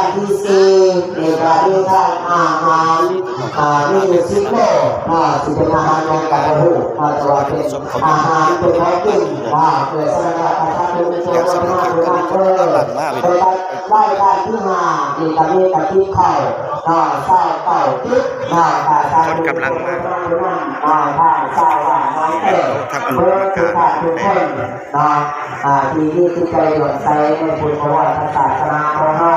วันที่สี่ในการเดินทางอาหารมีอยู่10 โลสิเป็นอาหารของการระบุจะว่าเป็นอาหารเป็นของกินเพื่อสร้างการพัฒนาชุมชนวัฒนธรรมเพื่อได้การที่มาดีกับมีกับที่เข่าเศร้าเก่าคิดคนกำลังมาเศร้าน้อยเตะเพื่อคือการทุกคนที่นี่ที่ใจหย่อนใจในพุทธวจนะศาสนาของเรา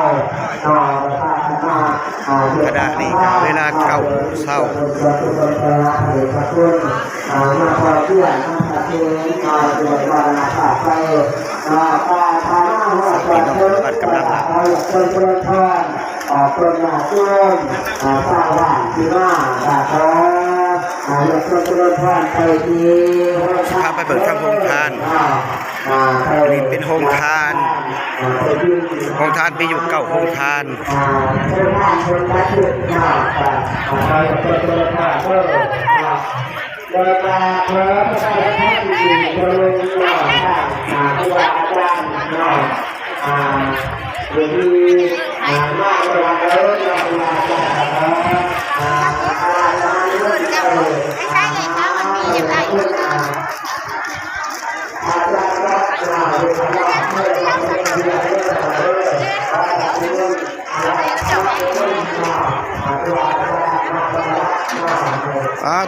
ขณะนี้เวลา9 โมงเช้ามาคอยเพื่อนมาเพื่อนมาเดือดร้อนมาขาดไปพี่น้องบัดกำลังหลับคนมาช่วยสร้างบ้านที่ว่าขออยากช่วยทานไปดีพาไปเปิดทางโรงทานนี่เป็นโรงทานมีอยู่9 โรงทาน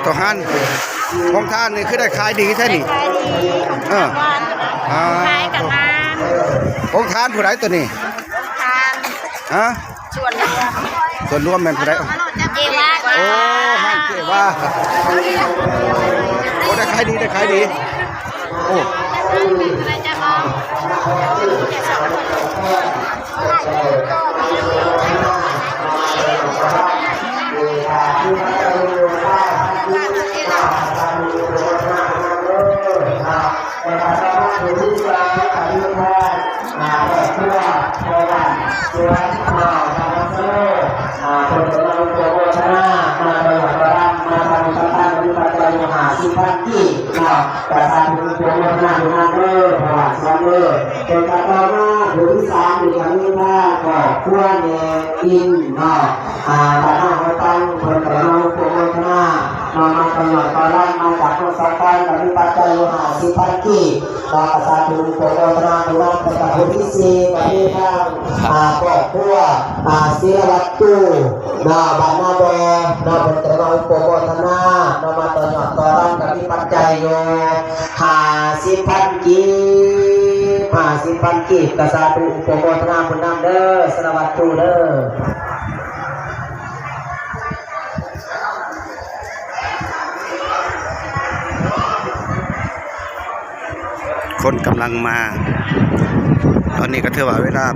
ต่อหันโรงทานนี่คือได้ขายดีแท้นี่ขายกันมาโรงทานผู้ใดตัวนี้ส่วนรวมแม่นผู้ใดโอ้ห้างเกว่าโอ้ได้ขายดีโอ้ประชาชนทุกคนมาดูงานเลยประวัติศาสตร์เลยเป็นการต่อมาถึง3 อีกอย่างนี้ว่าก็ควรกินบ้านเราตั้งคนแต่เราโปรโมทนามาตลอดตอนแรกมาจากคนสองคนกับมีปัจจัย50,000 กีบประชาชนโปรโมทนาดูว่าประชาชนที่4กับมีทางครอบครัวเสียวัตถุบ้านนาแดงเป็นแต่เราโปรโมทนามาตลอดตอนแรกกับมีปัจจัยอยู่50,000 กีบ50,000 กีบกษัตริย์อุปโภคนาคุณนำเด้อสวัสดีเด้อคนกำลังมาตอนนี้ก็ถือว่าเวลา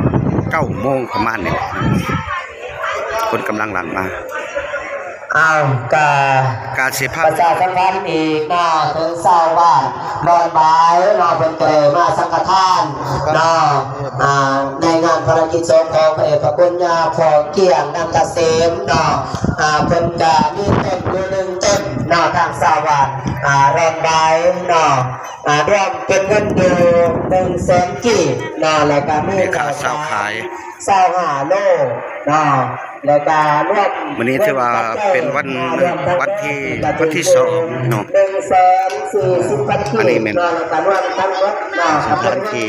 9 โมงประมาณนี้คนกำลังหลั่งมาการเสียภาพประชาสัมพันธ์อีกถึงบ้านนอนบายเป็นเตยมาสังฆทานในงานภารกิจศพของพระเอกพระคุณญาพอเกี่ยงนันทเสมเป็นการมีเต็มอยู่1 เต็มทางบ้านรอนบายรวมเป็นเงินอยู่100,000 กีบแล้วก็มีค่าเช่าขาย25 โลแล้วก็รวมวันนี้ถือว่าเป็นวันที่2เนาะอันนี้เป็นสถานที่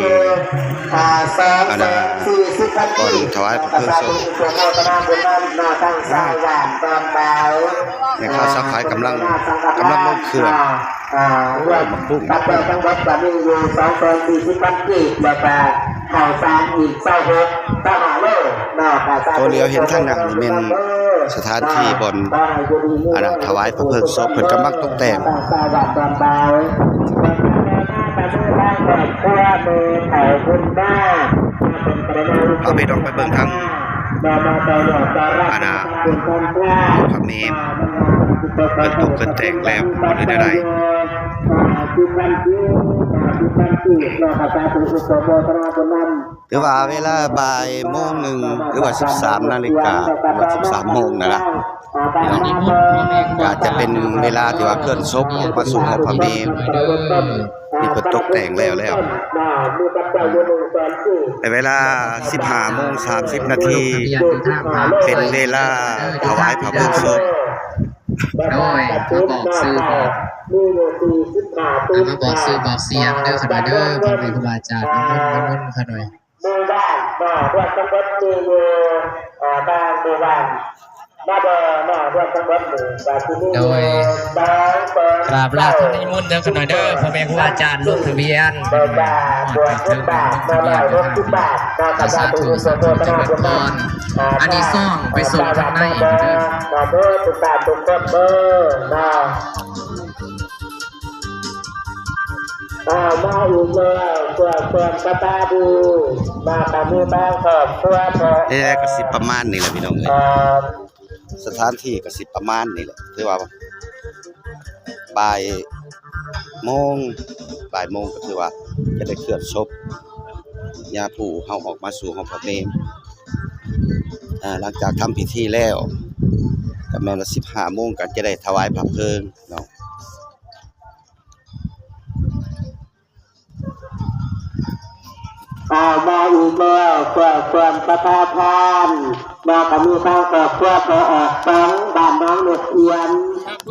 ก่อนถวายพระเพลิงศพในข้าวสาขายกำลังลงเครื่องมาปรุงทั้งหมดจะมีอยู่240,000 กีบแล้วก็ข่าวสารอีก25 โลตัวเลี้ยวเห็นทางนั้นนี่เป็นสถานที่บนถวายพระเพลิงศพเพิ่นกำลังตกแต่งเอาไปดองไปเบิ่งทางพระเมรุเพิ่นตกแต่งแล้วหรือใดหรือว่าเวลาบ่ายโมงหนึ่งหรือว่า13 นาฬิกาหรือว่า13 โมงนั่นแหละอาจจะเป็นเวลาที่ว่าเคลื่อนศพออกมาสู่พระเมรุมี เพิ่นตกแต่งแล้วในเวลา 15:30 นาที เป็นเวลาถวายพระเพลิงศพ โดยมาบอกซื้อบอกมาบอกซื้อบอกเสียงเด้อขนาดเด้อพ่อแม่ครูบาอาจารย์นิมนต์ค่ะหน่อยโดยกราบลาท่านนิมนต์เด้อขนาดเด้อพ่อแม่ครูบาอาจารย์ลงทะเบียนถึงลงทะเบียนด้วยสาธุสาธุเจริญพรอันนี้ซ่องไปส่งทางในเด้อ มาอีกแล้วเพื่อเพื่อนกระตาดูมาตามมือบ้างขอบเพื่อพอ นี่แหละก็สิประมาณนี้แหละพี่น้องเอ้ยสถานที่ก็สิประมาณนี้แหละถือว่าบ่ายโมงก็คือว่าจะได้เคลื่อนศพญาผู้เฮาออกมาสู่ห้องพระเมรุหลังจากทำพิธีแล้วก็แม่นว่า 15 โมงก็จะได้ถวายพระเพลิงเนาะมาอีกแล้วเพื่อเพื่อนประทาทานมากับมือทางขอบเพื่อพอออกฟังบ้านน้องเด็กเทียน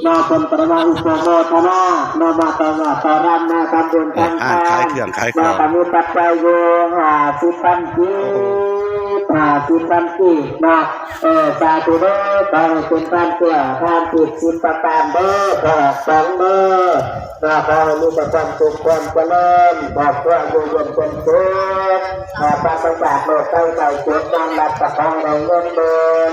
มาเป็นประมาณอุปโภคนามาต่อมาต่อรันมาทำบุญทำทาน ขายเครื่องขายข มา อง กับมือปัจจัยโย50,000 กี50,000 กีมาสาธุเด้อขอให้คุณท่านเพื่อทานจิต10 ประการเด้อขอฟังเด้อขอให้มีแต่ความสุขความเจริญขอเพื่ออยู่เย็นเป็นสุขขอพระสังฆาโลกใกล้ใจเจ็บนอนหลับประคองเราเงินเดิน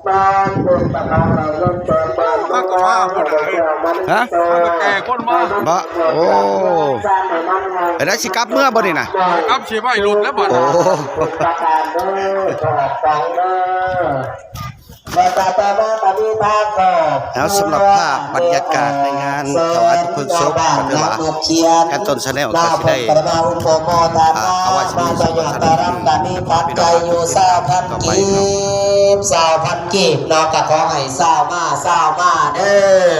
บ้านบุญประคองเราเงินเดินบ้านบุญประคองเราเงินเดินบ้าน ฮะ แก่คนมา บ่โอ้ไอ้ได้สิกลับเมื่อบ่นี่น่ะ ครับชีว่าหลุดแล้วบัด โอ้ ประการเด้อขอฟังเด้อมาตาตามาตาดีตาขอบ แล้วสำหรับภาพบรรยากาศในงานถวายพระเพลิงศพก็ถือว่าแอนต้นชาแนลก็สิได้เอาไว้สำหรับสำหรับท่านพี่น้อง อยู่20,000 กีบ20,000 กีบเนาะก็ขอให้20 มาเด้อ